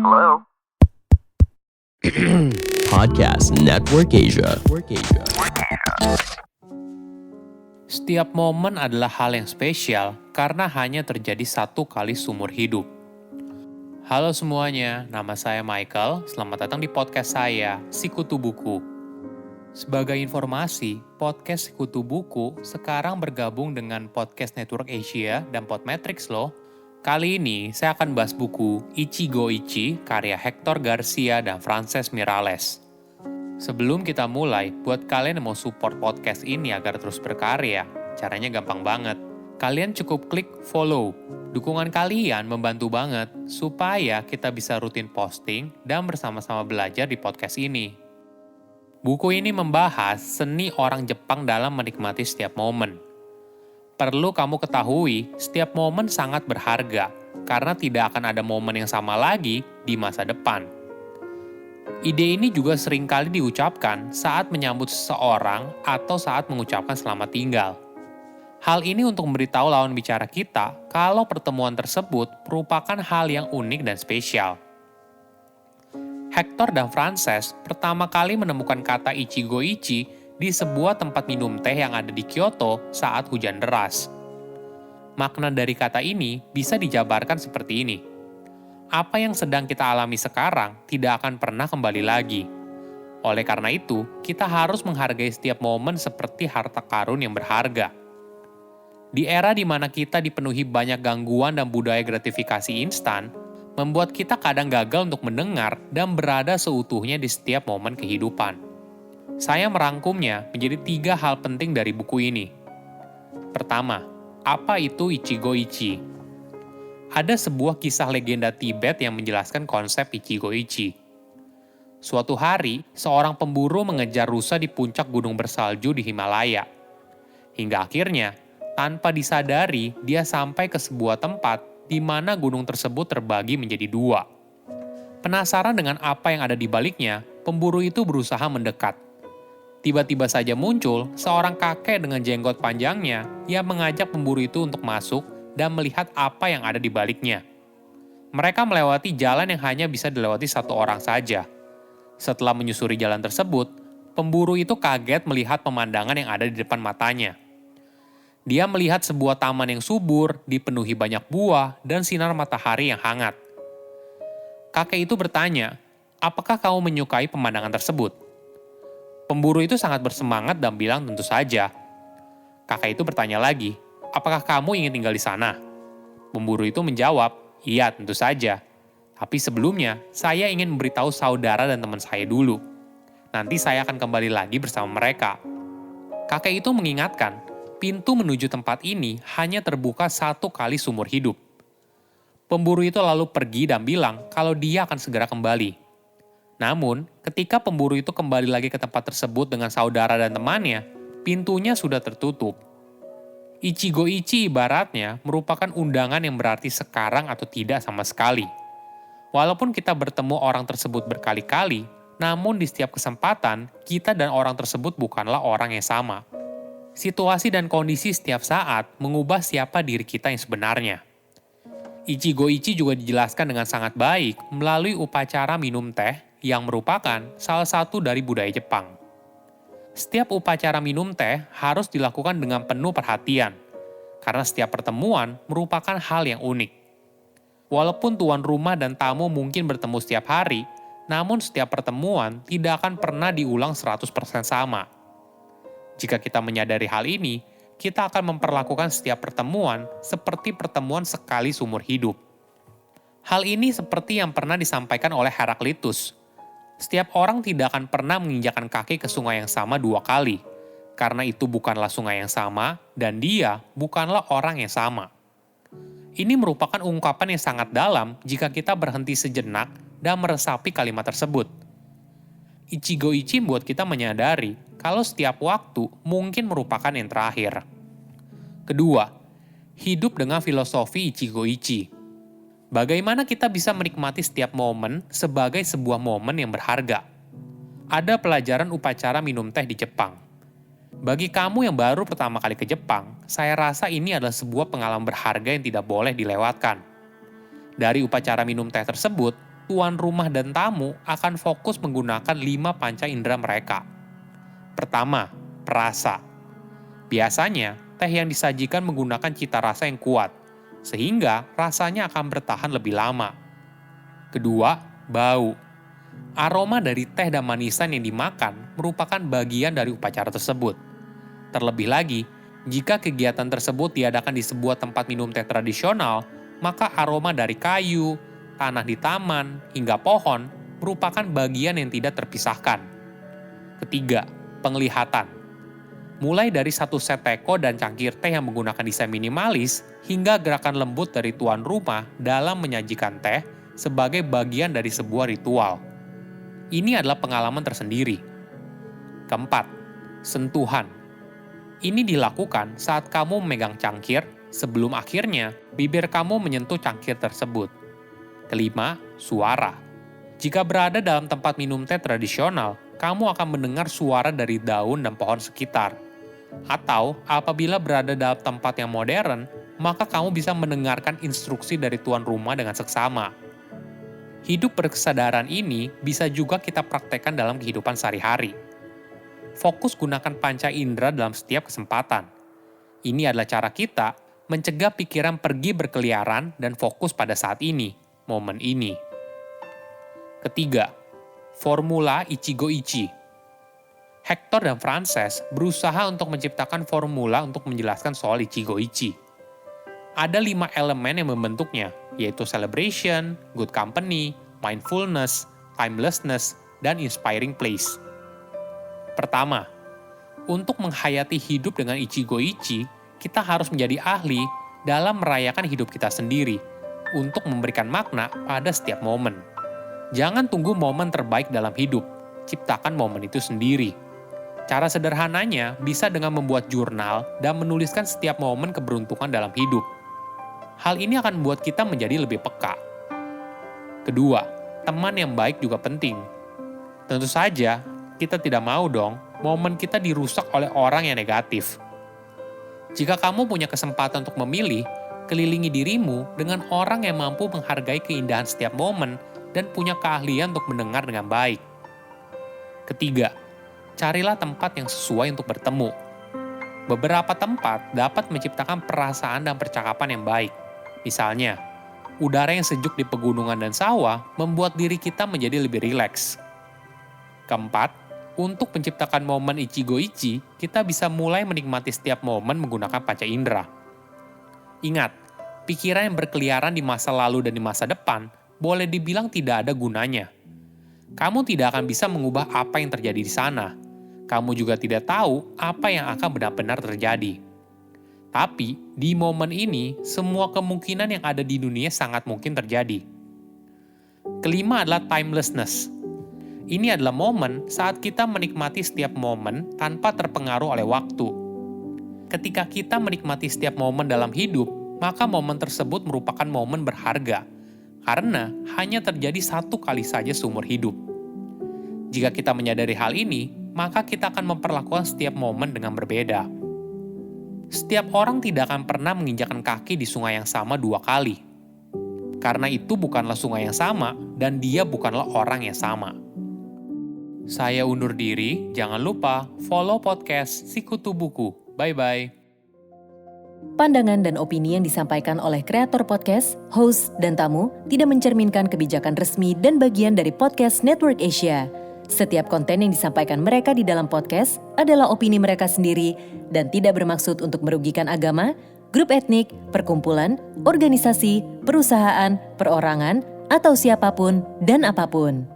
Hello? Podcast Network Asia. Setiap momen adalah hal yang spesial karena hanya terjadi satu kali seumur hidup. Halo semuanya, nama saya Michael. Selamat datang di podcast saya, Sikutu Buku. Sebagai informasi, podcast Sikutu Buku sekarang bergabung dengan Podcast Network Asia dan Podmetrics loh. Kali ini saya akan bahas buku Ichigo Ichi karya Hector Garcia dan Frances Miralles. Sebelum kita mulai, buat kalian yang mau support podcast ini agar terus berkarya, caranya gampang banget. Kalian cukup klik follow. Dukungan kalian membantu banget supaya kita bisa rutin posting dan bersama-sama belajar di podcast ini. Buku ini membahas seni orang Jepang dalam menikmati setiap momen. Perlu kamu ketahui, setiap momen sangat berharga, karena tidak akan ada momen yang sama lagi di masa depan. Ide ini juga seringkali diucapkan saat menyambut seseorang atau saat mengucapkan selamat tinggal. Hal ini untuk memberitahu lawan bicara kita kalau pertemuan tersebut merupakan hal yang unik dan spesial. Hector dan Frances pertama kali menemukan kata Ichigo Ichi di sebuah tempat minum teh yang ada di Kyoto saat hujan deras. Makna dari kata ini bisa dijabarkan seperti ini. Apa yang sedang kita alami sekarang tidak akan pernah kembali lagi. Oleh karena itu, kita harus menghargai setiap momen seperti harta karun yang berharga. Di era di mana kita dipenuhi banyak gangguan dan budaya gratifikasi instan, membuat kita kadang gagal untuk mendengar dan berada seutuhnya di setiap momen kehidupan. Saya merangkumnya menjadi 3 hal penting dari buku ini. Pertama, apa itu Ichigo Ichi? Ada sebuah kisah legenda Tibet yang menjelaskan konsep Ichigo Ichi. Suatu hari, seorang pemburu mengejar rusa di puncak gunung bersalju di Himalaya. Hingga akhirnya, tanpa disadari, dia sampai ke sebuah tempat di mana gunung tersebut terbagi menjadi 2. Penasaran dengan apa yang ada di baliknya, pemburu itu berusaha mendekat. Tiba-tiba saja muncul seorang kakek dengan jenggot panjangnya yang mengajak pemburu itu untuk masuk dan melihat apa yang ada di baliknya. Mereka melewati jalan yang hanya bisa dilewati satu orang saja. Setelah menyusuri jalan tersebut, pemburu itu kaget melihat pemandangan yang ada di depan matanya. Dia melihat sebuah taman yang subur, dipenuhi banyak buah, dan sinar matahari yang hangat. Kakek itu bertanya, "Apakah kamu menyukai pemandangan tersebut?" Pemburu itu sangat bersemangat dan bilang tentu saja. Kakek itu bertanya lagi, "Apakah kamu ingin tinggal di sana?" Pemburu itu menjawab, "Iya, tentu saja. Tapi sebelumnya, saya ingin memberitahu saudara dan teman saya dulu. Nanti saya akan kembali lagi bersama mereka." Kakek itu mengingatkan, pintu menuju tempat ini hanya terbuka 1 kali seumur hidup. Pemburu itu lalu pergi dan bilang kalau dia akan segera kembali. Namun, ketika pemburu itu kembali lagi ke tempat tersebut dengan saudara dan temannya, pintunya sudah tertutup. Ichigo Ichi ibaratnya merupakan undangan yang berarti sekarang atau tidak sama sekali. Walaupun kita bertemu orang tersebut berkali-kali, namun di setiap kesempatan, kita dan orang tersebut bukanlah orang yang sama. Situasi dan kondisi setiap saat mengubah siapa diri kita yang sebenarnya. Ichigo Ichi juga dijelaskan dengan sangat baik melalui upacara minum teh yang merupakan salah satu dari budaya Jepang. Setiap upacara minum teh harus dilakukan dengan penuh perhatian, karena setiap pertemuan merupakan hal yang unik. Walaupun tuan rumah dan tamu mungkin bertemu setiap hari, namun setiap pertemuan tidak akan pernah diulang 100% sama. Jika kita menyadari hal ini, kita akan memperlakukan setiap pertemuan seperti pertemuan sekali seumur hidup. Hal ini seperti yang pernah disampaikan oleh Heraklitus. Setiap orang tidak akan pernah menginjakkan kaki ke sungai yang sama 2 kali, karena itu bukanlah sungai yang sama dan dia bukanlah orang yang sama. Ini merupakan ungkapan yang sangat dalam jika kita berhenti sejenak dan meresapi kalimat tersebut. Ichigo Ichi membuat kita menyadari kalau setiap waktu mungkin merupakan yang terakhir. Kedua, hidup dengan filosofi Ichigo Ichi. Bagaimana kita bisa menikmati setiap momen sebagai sebuah momen yang berharga? Ada pelajaran upacara minum teh di Jepang. Bagi kamu yang baru pertama kali ke Jepang, saya rasa ini adalah sebuah pengalaman berharga yang tidak boleh dilewatkan. Dari upacara minum teh tersebut, tuan rumah dan tamu akan fokus menggunakan 5 panca indera mereka. Pertama, perasa. Biasanya, teh yang disajikan menggunakan cita rasa yang kuat, sehingga rasanya akan bertahan lebih lama. Kedua, bau. Aroma dari teh dan manisan yang dimakan merupakan bagian dari upacara tersebut. Terlebih lagi, jika kegiatan tersebut diadakan di sebuah tempat minum teh tradisional, maka aroma dari kayu, tanah di taman, hingga pohon merupakan bagian yang tidak terpisahkan. Ketiga, penglihatan. Mulai dari satu set teko dan cangkir teh yang menggunakan desain minimalis, hingga gerakan lembut dari tuan rumah dalam menyajikan teh sebagai bagian dari sebuah ritual. Ini adalah pengalaman tersendiri. Keempat, sentuhan. Ini dilakukan saat kamu memegang cangkir, sebelum akhirnya bibir kamu menyentuh cangkir tersebut. Kelima, suara. Jika berada dalam tempat minum teh tradisional, kamu akan mendengar suara dari daun dan pohon sekitar. Atau apabila berada dalam tempat yang modern, maka kamu bisa mendengarkan instruksi dari tuan rumah dengan seksama. Hidup berkesadaran ini bisa juga kita praktekkan dalam kehidupan sehari-hari. Fokus gunakan panca indera dalam setiap kesempatan. Ini adalah cara kita mencegah pikiran pergi berkeliaran dan fokus pada saat ini, momen ini. Ketiga, formula Ichigo-ichi. Hector dan Frances berusaha untuk menciptakan formula untuk menjelaskan soal Ichigo-ichi. Ada 5 elemen yang membentuknya, yaitu celebration, good company, mindfulness, timelessness, dan inspiring place. Pertama, untuk menghayati hidup dengan Ichigo-ichi, kita harus menjadi ahli dalam merayakan hidup kita sendiri untuk memberikan makna pada setiap momen. Jangan tunggu momen terbaik dalam hidup, ciptakan momen itu sendiri. Cara sederhananya bisa dengan membuat jurnal dan menuliskan setiap momen keberuntungan dalam hidup. Hal ini akan membuat kita menjadi lebih peka. Kedua, teman yang baik juga penting. Tentu saja, kita tidak mau dong momen kita dirusak oleh orang yang negatif. Jika kamu punya kesempatan untuk memilih, kelilingi dirimu dengan orang yang mampu menghargai keindahan setiap momen dan punya keahlian untuk mendengar dengan baik. Ketiga, carilah tempat yang sesuai untuk bertemu. Beberapa tempat dapat menciptakan perasaan dan percakapan yang baik. Misalnya, udara yang sejuk di pegunungan dan sawah membuat diri kita menjadi lebih rileks. Keempat, untuk menciptakan momen Ichigo-ichi, kita bisa mulai menikmati setiap momen menggunakan panca indera. Ingat, pikiran yang berkeliaran di masa lalu dan di masa depan boleh dibilang tidak ada gunanya. Kamu tidak akan bisa mengubah apa yang terjadi di sana. Kamu juga tidak tahu apa yang akan benar-benar terjadi. Tapi, di momen ini, semua kemungkinan yang ada di dunia sangat mungkin terjadi. Kelima adalah timelessness. Ini adalah momen saat kita menikmati setiap momen tanpa terpengaruh oleh waktu. Ketika kita menikmati setiap momen dalam hidup, maka momen tersebut merupakan momen berharga, karena hanya terjadi satu kali saja seumur hidup. Jika kita menyadari hal ini, maka kita akan memperlakukan setiap momen dengan berbeda. Setiap orang tidak akan pernah menginjakkan kaki di sungai yang sama 2 kali. Karena itu bukanlah sungai yang sama, dan dia bukanlah orang yang sama. Saya undur diri, jangan lupa follow podcast Sikutu Buku. Bye-bye. Pandangan dan opini yang disampaikan oleh kreator podcast, host, dan tamu tidak mencerminkan kebijakan resmi dan bagian dari podcast Network Asia. Setiap konten yang disampaikan mereka di dalam podcast adalah opini mereka sendiri dan tidak bermaksud untuk merugikan agama, grup etnik, perkumpulan, organisasi, perusahaan, perorangan, atau siapapun dan apapun.